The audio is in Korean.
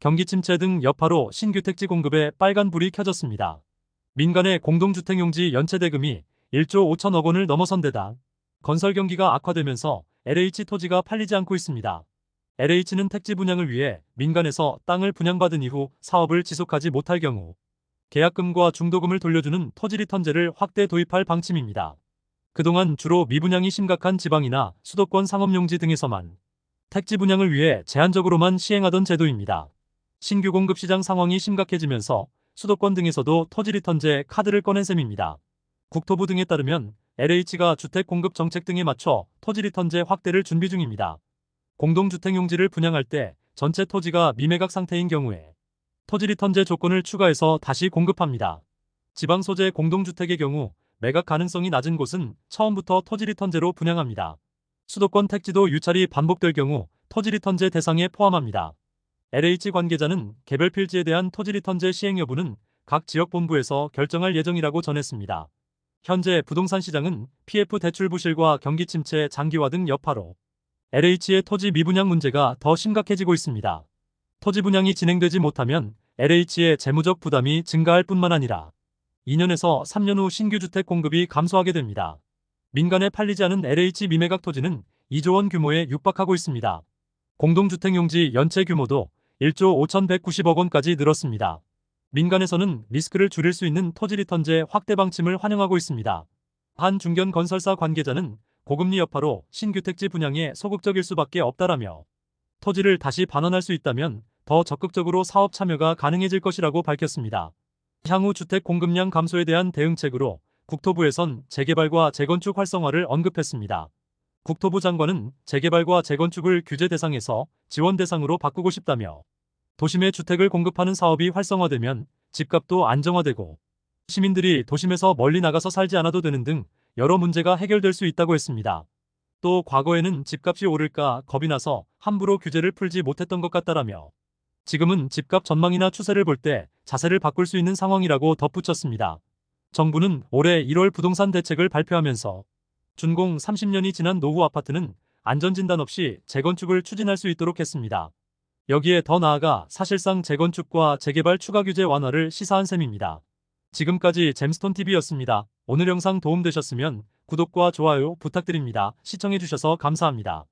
경기 침체 등 여파로 신규 택지 공급에 빨간불이 켜졌습니다. 민간의 공동주택용지 연체대금이 1조 5천억 원을 넘어선 데다 건설 경기가 악화되면서 LH 토지가 팔리지 않고 있습니다. LH는 택지 분양을 위해 민간에서 땅을 분양받은 이후 사업을 지속하지 못할 경우 계약금과 중도금을 돌려주는 토지 리턴제를 확대 도입할 방침입니다. 그동안 주로 미분양이 심각한 지방이나 수도권 상업용지 등에서만 택지 분양을 위해 제한적으로만 시행하던 제도입니다. 신규 공급 시장 상황이 심각해지면서 수도권 등에서도 토지 리턴제 카드를 꺼낸 셈입니다. 국토부 등에 따르면 LH가 주택 공급 정책 등에 맞춰 토지 리턴제 확대를 준비 중입니다. 공동주택용지를 분양할 때 전체 토지가 미매각 상태인 경우에 토지 리턴제 조건을 추가해서 다시 공급합니다. 지방 소재 공동주택의 경우 매각 가능성이 낮은 곳은 처음부터 토지 리턴제로 분양합니다. 수도권 택지도 유찰이 반복될 경우 토지 리턴제 대상에 포함합니다. LH 관계자는 개별 필지에 대한 토지 리턴제 시행 여부는 각 지역 본부에서 결정할 예정이라고 전했습니다. 현재 부동산 시장은 PF 대출 부실과 경기 침체, 장기화 등 여파로 LH의 토지 미분양 문제가 더 심각해지고 있습니다. 토지 분양이 진행되지 못하면 LH의 재무적 부담이 증가할 뿐만 아니라 2년에서 3년 후 신규 주택 공급이 감소하게 됩니다. 민간에 팔리지 않은 LH 미매각 토지는 2조 원 규모에 육박하고 있습니다. 공동주택용지 연체 규모도 1조 5,190억 원까지 늘었습니다. 민간에서는 리스크를 줄일 수 있는 토지 리턴제 확대 방침을 환영하고 있습니다. 한 중견 건설사 관계자는 고금리 여파로 신규 택지 분양에 소극적일 수밖에 없다라며 토지를 다시 반환할 수 있다면 더 적극적으로 사업 참여가 가능해질 것이라고 밝혔습니다. 향후 주택 공급량 감소에 대한 대응책으로 국토부에선 재개발과 재건축 활성화를 언급했습니다. 국토부 장관은 재개발과 재건축을 규제 대상에서 지원 대상으로 바꾸고 싶다며 도심에 주택을 공급하는 사업이 활성화되면 집값도 안정화되고 시민들이 도심에서 멀리 나가서 살지 않아도 되는 등 여러 문제가 해결될 수 있다고 했습니다. 또 과거에는 집값이 오를까 겁이 나서 함부로 규제를 풀지 못했던 것 같다라며 지금은 집값 전망이나 추세를 볼 때 자세를 바꿀 수 있는 상황이라고 덧붙였습니다. 정부는 올해 1월 부동산 대책을 발표하면서 준공 30년이 지난 노후 아파트는 안전진단 없이 재건축을 추진할 수 있도록 했습니다. 여기에 더 나아가 사실상 재건축과 재개발 추가 규제 완화를 시사한 셈입니다. 지금까지 잼스톤TV였습니다. 오늘 영상 도움되셨으면 구독과 좋아요 부탁드립니다. 시청해주셔서 감사합니다.